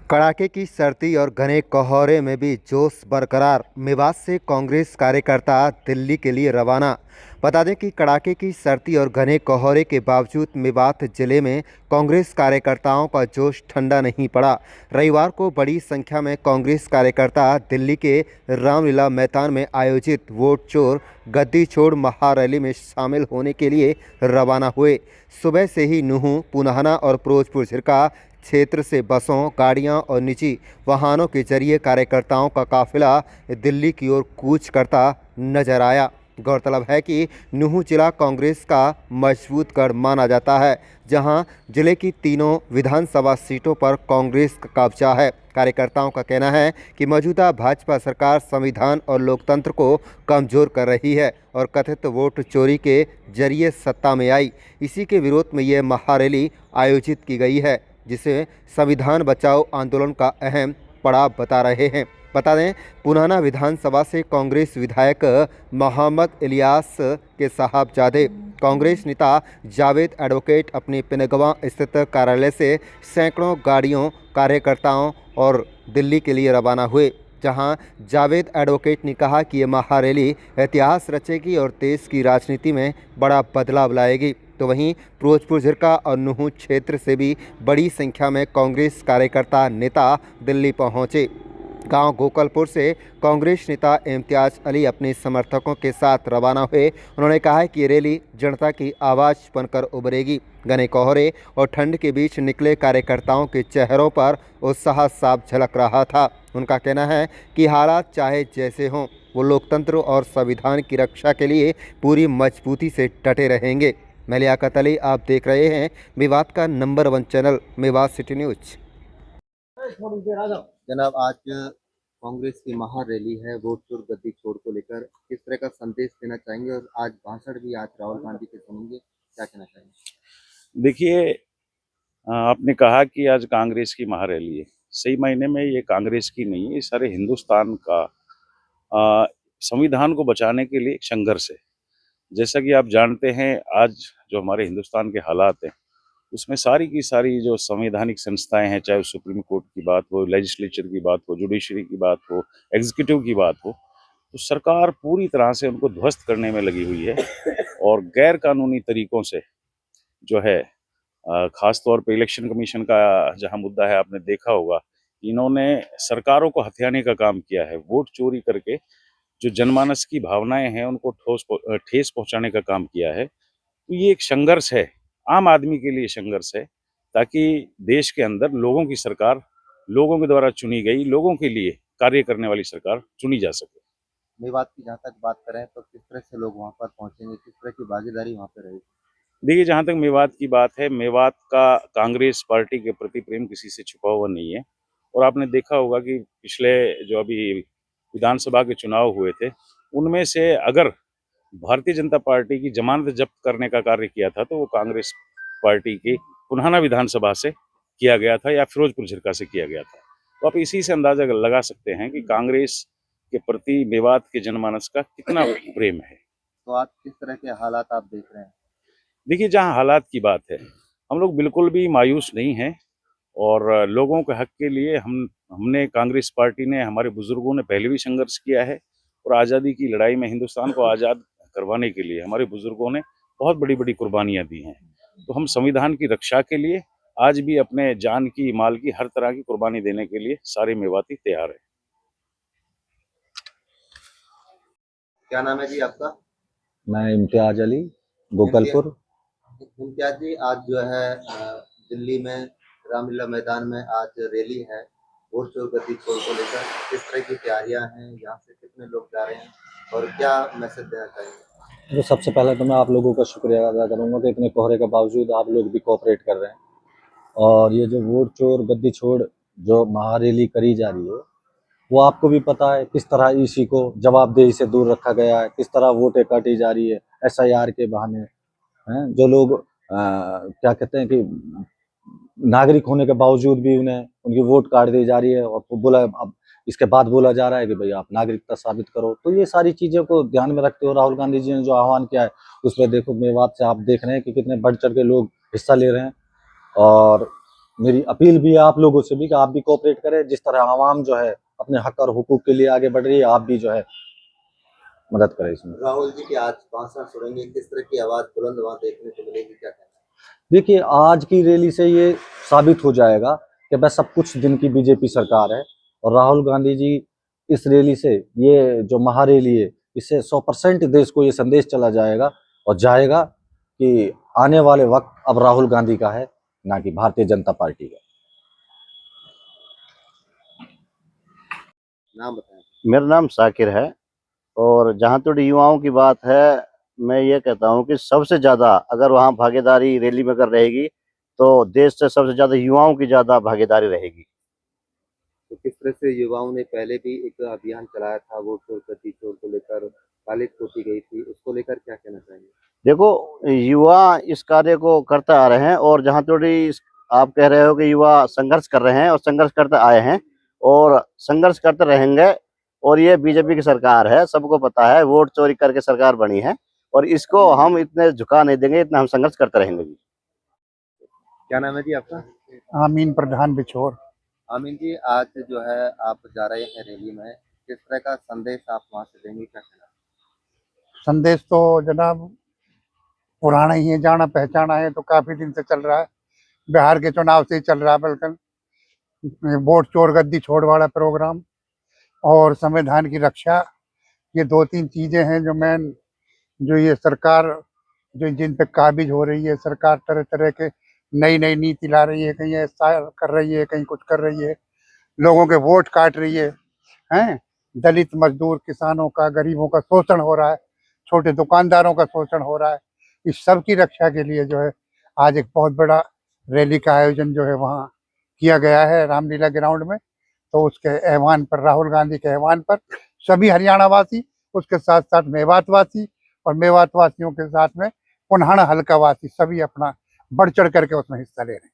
कड़ाके की सर्दी और घने कोहरे में भी जोश बरकरार। मेवात से कांग्रेस कार्यकर्ता दिल्ली के लिए रवाना। बता दें कि कड़ाके की सर्दी और घने कोहरे के बावजूद मेवात जिले में कांग्रेस कार्यकर्ताओं का जोश ठंडा नहीं पड़ा। रविवार को बड़ी संख्या में कांग्रेस कार्यकर्ता दिल्ली के रामलीला मैदान में आयोजित वोट चोर गद्दी छोड़ महारैली में शामिल होने के लिए रवाना हुए। सुबह से ही नूंह, पुनाहना और फिरोजपुर झिरका क्षेत्र से बसों, गाड़ियां और निजी वाहनों के जरिए कार्यकर्ताओं का काफिला दिल्ली की ओर कूच करता नजर आया। गौरतलब है कि नूंह जिला कांग्रेस का मजबूत गढ़ माना जाता है, जहां जिले की तीनों विधानसभा सीटों पर कांग्रेस का कब्जा है। कार्यकर्ताओं का कहना है कि मौजूदा भाजपा सरकार संविधान और लोकतंत्र को कमजोर कर रही है और कथित वोट चोरी के जरिए सत्ता में आई। इसी के विरोध में ये महारैली आयोजित की गई है, जिसे संविधान बचाओ आंदोलन का अहम पड़ाव बता रहे हैं। बता दें, पुनाना विधानसभा से कांग्रेस विधायक मोहम्मद इलियास के साहबजादे कांग्रेस नेता जावेद एडवोकेट अपनी पिनगवा स्थित कार्यालय से सैकड़ों गाड़ियों, कार्यकर्ताओं और दिल्ली के लिए रवाना हुए, जहां जावेद एडवोकेट ने कहा कि ये महारैली इतिहास रचेगी और देश की राजनीति में बड़ा बदलाव लाएगी। तो वहीं फिरोजपुर झिरका और नूंह क्षेत्र से भी बड़ी संख्या में कांग्रेस कार्यकर्ता नेता दिल्ली पहुंचे। गांव गोकलपुर से कांग्रेस नेता इम्तियाज अली अपने समर्थकों के साथ रवाना हुए। उन्होंने कहा है कि ये रैली जनता की आवाज़ बनकर उभरेगी। घने कोहरे और ठंड के बीच निकले कार्यकर्ताओं के चेहरों पर उत्साह साफ झलक रहा था। उनका कहना है कि हालात चाहे जैसे हों, वो लोकतंत्र और संविधान की रक्षा के लिए पूरी मजबूती से डटे रहेंगे। मैं लियाकत अली, आप देख रहे हैं मेवात का number 1 channel Mewat city news. जनाब, आज कांग्रेस की महारैली है वोट चोर गद्दी छोड़ को लेकर, किस तरह का संदेश देना चाहेंगे? और आज भाषण भी आज राहुल गांधी के सुनेंगे, क्या कहना चाहेंगे? देखिए, आपने कहा कि आज कांग्रेस की महारैली है। सही मायने में ये कांग्रेस की नहीं है, ये सारे हिंदुस्तान का संविधान को बचाने के लिए एक संघर्ष है। जैसा कि आप जानते हैं, आज जो हमारे हिंदुस्तान के हालात हैं उसमें सारी की सारी जो संवैधानिक संस्थाएं हैं, चाहे सुप्रीम कोर्ट की बात हो, लेजिस्लेचर की बात हो, जुडिशरी की बात हो, एग्जीक्यूटिव की बात हो, तो सरकार पूरी तरह से उनको ध्वस्त करने में लगी हुई है। और गैर कानूनी तरीकों से जो है, खास तौर पे इलेक्शन कमीशन का जहां मुद्दा है, आपने देखा होगा, इन्होंने सरकारों को हथियाने का काम किया है। वोट चोरी करके जो जनमानस की भावनाएं हैं उनको ठेस पहुंचाने का काम किया है। तो ये एक संघर्ष है, आम आदमी के लिए संघर्ष है, ताकि देश के अंदर लोगों की सरकार, लोगों के द्वारा चुनी गई, लोगों के लिए कार्य करने वाली सरकार चुनी जा सके। मेवात की जहाँ तक बात करें तो किस तरह से लोग वहाँ पर पहुँचेंगे, किस तरह की भागीदारी वहाँ पर रहेगी? देखिए, जहाँ तक मेवात की बात है, मेवात का कांग्रेस पार्टी के प्रति प्रेम किसी से छुपा हुआ नहीं है। और आपने देखा होगा कि पिछले जो अभी विधानसभा के चुनाव हुए थे, उनमें से अगर भारतीय जनता पार्टी की जमानत जब्त करने का कार्य किया था तो वो कांग्रेस पार्टी की पुनाना विधानसभा से किया गया था या फिरोजपुर झिरका से किया गया था। तो आप इसी से अंदाजा लगा सकते हैं कि कांग्रेस के प्रति मेवात के जनमानस का कितना प्रेम है। तो आज किस तरह के हालात आप देख रहे हैं? देखिए, जहाँ हालात की बात है, हम लोग बिल्कुल भी मायूस नहीं हैं और लोगों के हक के लिए हमने कांग्रेस पार्टी ने, हमारे बुजुर्गों ने पहले भी संघर्ष किया है और आज़ादी की लड़ाई में हिंदुस्तान को आज़ाद करवाने के लिए हमारे बुजुर्गों ने बहुत बड़ी बड़ी कुर्बानियां दी हैं। तो हम संविधान की रक्षा के लिए आज भी अपने जान की, माल की, हर तरह की कुर्बानी देने के लिए सारे मेवाती तैयार हैं। क्या नाम है जी आपका? मैं इम्तियाज अली, गोकलपुर। इम्तियाज जी, आज जो है दिल्ली में रामलीला मैदान में आज रैली है वोट चोर गद्दी छोड़ को लेकर, किस तरह की तैयारियां हैं? यहाँ से कितने लोग जा रहे हैं और क्या मैसेज देना चाहेंगे? तो सबसे पहले तो मैं आप लोगों का शुक्रिया अदा करूंगा कि इतने कोहरे के बावजूद आप लोग भी कोऑपरेट कर रहे हैं। और ये जो वोट चोर गद्दी छोड़ जो महारैली करी जा रही है, वो आपको भी पता है किस तरह इसी को जवाबदेही से दूर रखा गया है, किस तरह वोटें काटी जा रही है एसआईआर के बहाने। हैं जो लोग क्या कहते हैं कि नागरिक होने के बावजूद भी उन्हें उनकी वोट काट दी जा रही है और बोला, अब इसके बाद बोला जा रहा है कि भाई आप नागरिकता साबित करो। तो ये सारी चीज़ों को ध्यान में रखते हुए राहुल गांधी जी ने जो आह्वान किया है, उस पर देखो मेवात से आप देख रहे हैं कि कितने बढ़ चढ़ के लोग हिस्सा ले रहे हैं। और मेरी अपील भी है आप लोगों से भी कि आप भी कोऑपरेट करें। जिस तरह आवाम जो है अपने हक और हुकूक के लिए आगे बढ़ रही है, आप भी जो है मदद करें इसमें। राहुल जी की आज भाषण सुनेंगे, किस तरह की आवाज बुलंद वहां देखने को मिलेगी, क्या कहना है? देखिए, आज की रैली से ये साबित हो जाएगा कि बस सब कुछ दिन की बीजेपी सरकार है, और राहुल गांधी जी इस रैली से, ये जो महारैली है, इससे 100% देश को ये संदेश चला जाएगा और जाएगा कि आने वाले वक्त अब राहुल गांधी का है, ना कि भारतीय जनता पार्टी का। नाम बताएं। मेरा नाम साकिर है। और जहाँ तक युवाओं की बात है, मैं ये कहता हूँ कि सबसे ज़्यादा अगर वहाँ भागीदारी रैली में अगर रहेगी तो देश से सबसे ज़्यादा युवाओं की ज़्यादा भागीदारी रहेगी। तो किस तरह से युवाओं ने पहले भी एक अभियान चलाया था, वोट चोर गद्दी चोर को लेकर कालिक पोती गई थी, उसको लेकर क्या कहना चाहेंगे? देखो, युवा इस कार्य को करते आ रहे हैं, और जहाँ तक आप कह रहे हो कि युवा संघर्ष कर रहे हैं और संघर्ष करते आए हैं और संघर्ष करते रहेंगे। और ये बीजेपी की सरकार है, सबको पता है, वोट चोरी करके सरकार बनी है, और इसको हम इतने झुका नहीं देंगे, इतना हम संघर्ष करते रहेंगे जी। क्या नाम है जी आपका? आमीन प्रधान बिछोर। आमीन जी, आज जो है आप जा रहे हैं रैली में, किस तरह का संदेश आप वहां से देंगे, क्या कहना है? संदेश तो जनाब पुराना ही है, जाना पहचाना है, तो काफी दिन से चल रहा है, बिहार के चुनाव से ही चल रहा है। बल्कि वोट चोर गद्दी छोड़ वाला प्रोग्राम और संविधान की रक्षा, ये 2-3 चीजें हैं जो मेन, जो ये सरकार जो जिन पे काबिज हो रही है। सरकार तरह तरह के नई नई नीति ला रही है, कहीं ऐसा कर रही है, कहीं कुछ कर रही है, लोगों के वोट काट रही है, हैं? दलित मजदूर किसानों का, गरीबों का शोषण हो रहा है, छोटे दुकानदारों का शोषण हो रहा है। इस सब की रक्षा के लिए जो है आज एक बहुत बड़ा रैली का आयोजन जो है वहाँ किया गया है रामलीला ग्राउंड में। तो उसके आह्वान पर, राहुल गांधी के आह्वान पर सभी हरियाणा वासी, उसके साथ साथ मेवात वासी और मेवात वासियों के साथ में पुनहाना हल्का वासी, सभी अपना बढ़ चढ़ करके उसमें हिस्सा ले रहे हैं।